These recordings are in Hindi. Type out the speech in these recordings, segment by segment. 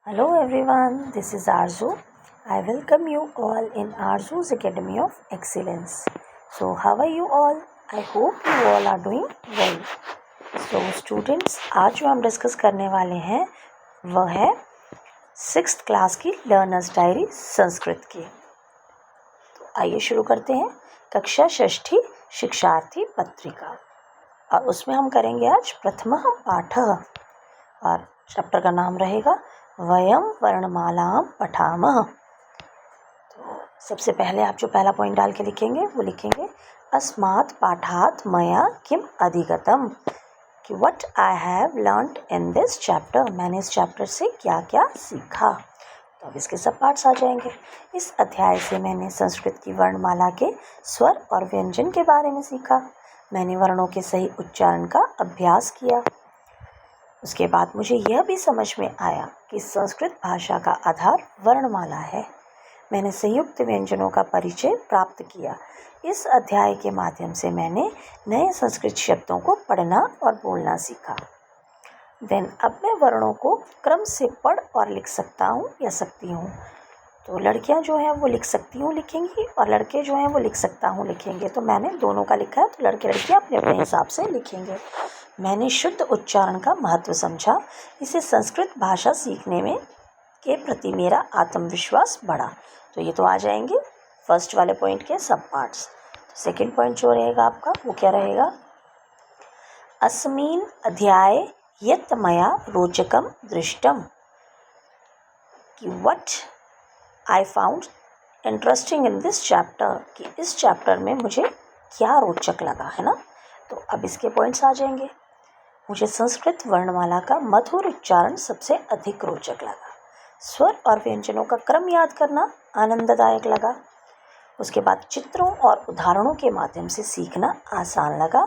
Hello everyone, this is Arzu. I welcome you all in Arzu's Academy of Excellence. So how are you all? I hope you all are doing well. So students, आज जो हम डिस्कस करने वाले हैं वह है 6th क्लास की लर्नर्स डायरी संस्कृत की। तो आइए शुरू करते हैं। कक्षा 6ठी शिक्षार्थी पत्रिका और उसमें हम करेंगे आज प्रथमः पाठः और चैप्टर का नाम रहेगा वयम वर्णमालां पठामः। तो सबसे पहले आप जो पहला पॉइंट डाल के लिखेंगे वो लिखेंगे अस्मात् पाठात् मया किम अधिगतम, कि what I have learned in this chapter, मैंने इस चैप्टर से क्या क्या सीखा। तो अब इसके सब पार्ट्स आ जाएंगे। इस अध्याय से मैंने संस्कृत की वर्णमाला के स्वर और व्यंजन के बारे में सीखा। मैंने वर्णों के सही उच्चारण का अभ्यास किया। उसके बाद मुझे यह भी समझ में आया कि संस्कृत भाषा का आधार वर्णमाला है। मैंने संयुक्त व्यंजनों का परिचय प्राप्त किया। इस अध्याय के माध्यम से मैंने नए संस्कृत शब्दों को पढ़ना और बोलना सीखा। अब मैं वर्णों को क्रम से पढ़ और लिख सकता हूँ या सकती हूँ। तो लड़कियाँ जो हैं वो लिख सकती हूँ लिखेंगी और लड़के जो हैं वो लिख सकता हूँ लिखेंगे। तो मैंने दोनों का लिखा है, तो लड़के लड़कियाँ अपने अपने हिसाब से लिखेंगे। मैंने शुद्ध उच्चारण का महत्व समझा। इसे संस्कृत भाषा सीखने में के प्रति मेरा आत्मविश्वास बढ़ा। तो ये तो आ जाएंगे फर्स्ट वाले पॉइंट के सब पार्ट्स। तो सेकंड पॉइंट जो रहेगा आपका वो क्या रहेगा, अस्मिन् अध्याय यत् मया रोचकम दृष्टम, कि what I found interesting in this chapter, कि इस चैप्टर में मुझे क्या रोचक लगा, है ना। तो अब इसके पॉइंट्स आ जाएंगे। मुझे संस्कृत वर्णमाला का मधुर उच्चारण सबसे अधिक रोचक लगा। स्वर और व्यंजनों का क्रम याद करना आनंददायक लगा। उसके बाद चित्रों और उदाहरणों के माध्यम से सीखना आसान लगा।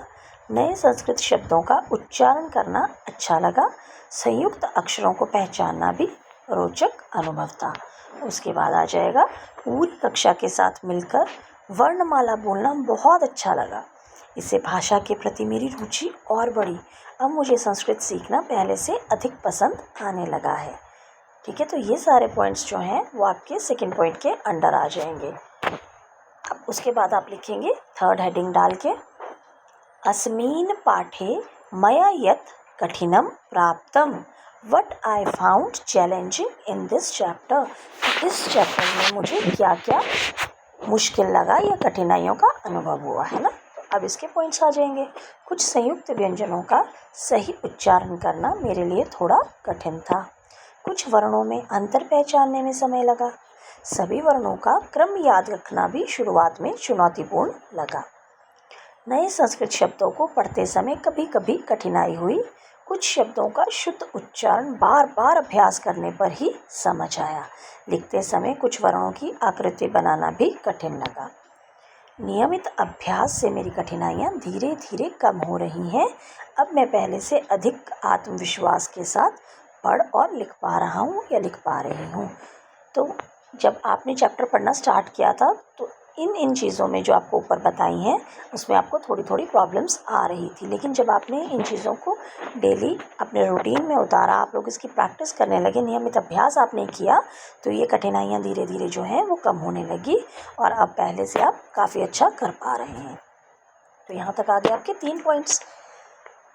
नए संस्कृत शब्दों का उच्चारण करना अच्छा लगा। संयुक्त अक्षरों को पहचानना भी रोचक अनुभव था। उसके बाद आ जाएगा पूरी कक्षा के साथ मिलकर वर्णमाला बोलना बहुत अच्छा लगा। इससे भाषा के प्रति मेरी रुचि और बढ़ी। अब मुझे संस्कृत सीखना पहले से अधिक पसंद आने लगा है। ठीक है, तो ये सारे पॉइंट्स जो हैं वो आपके सेकंड पॉइंट के अंडर आ जाएंगे। अब उसके बाद आप लिखेंगे थर्ड हेडिंग डाल के, अस्मिन् पाठे मया यत् कठिनम प्राप्तम, what I found challenging in this chapter. इस चैप्टर में मुझे क्या क्या मुश्किल लगा या कठिनाइयों का अनुभव हुआ, है ना। अब इसके पॉइंट्स आ जाएंगे। कुछ संयुक्त व्यंजनों का सही उच्चारण करना मेरे लिए थोड़ा कठिन था। कुछ वर्णों में अंतर पहचानने में समय लगा। सभी वर्णों का क्रम याद रखना भी शुरुआत में चुनौतीपूर्ण लगा। नए संस्कृत शब्दों को पढ़ते समय कभी कभी कठिनाई हुई। कुछ शब्दों का शुद्ध उच्चारण बार बार अभ्यास करने पर ही समझ आया। लिखते समय कुछ वर्णों की आकृति बनाना भी कठिन लगा। नियमित अभ्यास से मेरी कठिनाइयाँ धीरे धीरे कम हो रही हैं। अब मैं पहले से अधिक आत्मविश्वास के साथ पढ़ और लिख पा रहा हूँ या लिख पा रही हूँ। तो जब आपने चैप्टर पढ़ना स्टार्ट किया था तो इन चीज़ों में जो आपको ऊपर बताई हैं उसमें आपको थोड़ी थोड़ी प्रॉब्लम्स आ रही थी, लेकिन जब आपने इन चीज़ों को डेली अपने रूटीन में उतारा, आप लोग इसकी प्रैक्टिस करने लगे, नियमित अभ्यास आपने किया, तो ये कठिनाइयाँ धीरे धीरे जो हैं वो कम होने लगी और अब पहले से आप काफ़ी अच्छा कर पा रहे हैं। तो यहाँ तक आ गए आपके 3 पॉइंट्स।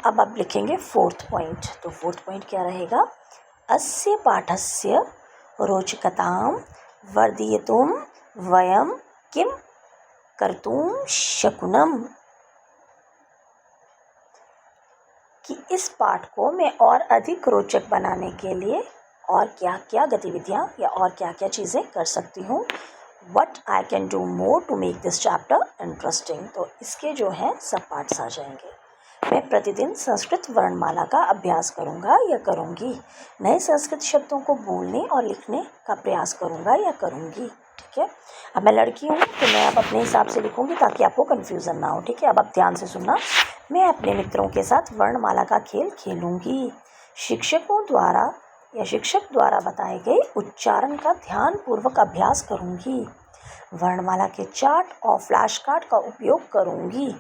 अब आप लिखेंगे फोर्थ पॉइंट। तो फोर्थ पॉइंट क्या रहेगा, अस्य पाठस्य रोचकतां वर्धयितुं वयं किं कर्तुं शक्नुमः, कि इस पाठ को मैं और अधिक रोचक बनाने के लिए और क्या क्या गतिविधियाँ या और क्या क्या चीज़ें कर सकती हूँ। What I can do more to make this chapter interesting. तो इसके जो हैं सब पार्ट्स आ जाएंगे। मैं प्रतिदिन संस्कृत वर्णमाला का अभ्यास करूँगा या करूँगी। नए संस्कृत शब्दों को बोलने और लिखने का प्रयास करूँगा या करूँगी। ठीक है, अब मैं लड़की हूँ तो मैं अब अपने हिसाब से लिखूँगी ताकि आपको कन्फ्यूज़न ना हो। ठीक है, अब आप ध्यान से सुनना। मैं अपने मित्रों के साथ वर्णमाला का खेल खेलूँगी। शिक्षकों द्वारा या शिक्षक द्वारा बताए गए उच्चारण का ध्यानपूर्वक अभ्यास करूँगी। वर्णमाला के चार्ट और फ्लैश कार्ड का उपयोग करूँगी।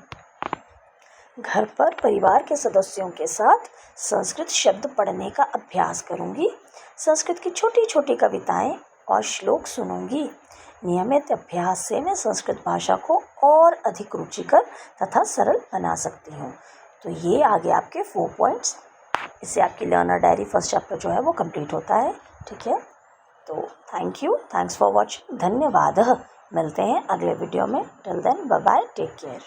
घर पर परिवार के सदस्यों के साथ संस्कृत शब्द पढ़ने का अभ्यास करूँगी संस्कृत की छोटी छोटी कविताएं और श्लोक सुनूंगी। नियमित अभ्यास से मैं संस्कृत भाषा को और अधिक रुचिकर तथा सरल बना सकती हूँ। तो ये आगे आपके 4 पॉइंट्स। इससे आपकी लर्नर डायरी फर्स्ट चैप्टर जो है वो कंप्लीट होता है। ठीक है, तो थैंक्स फॉर वॉचिंग। धन्यवाद। मिलते हैं अगले वीडियो में। Till then bye bye, take care.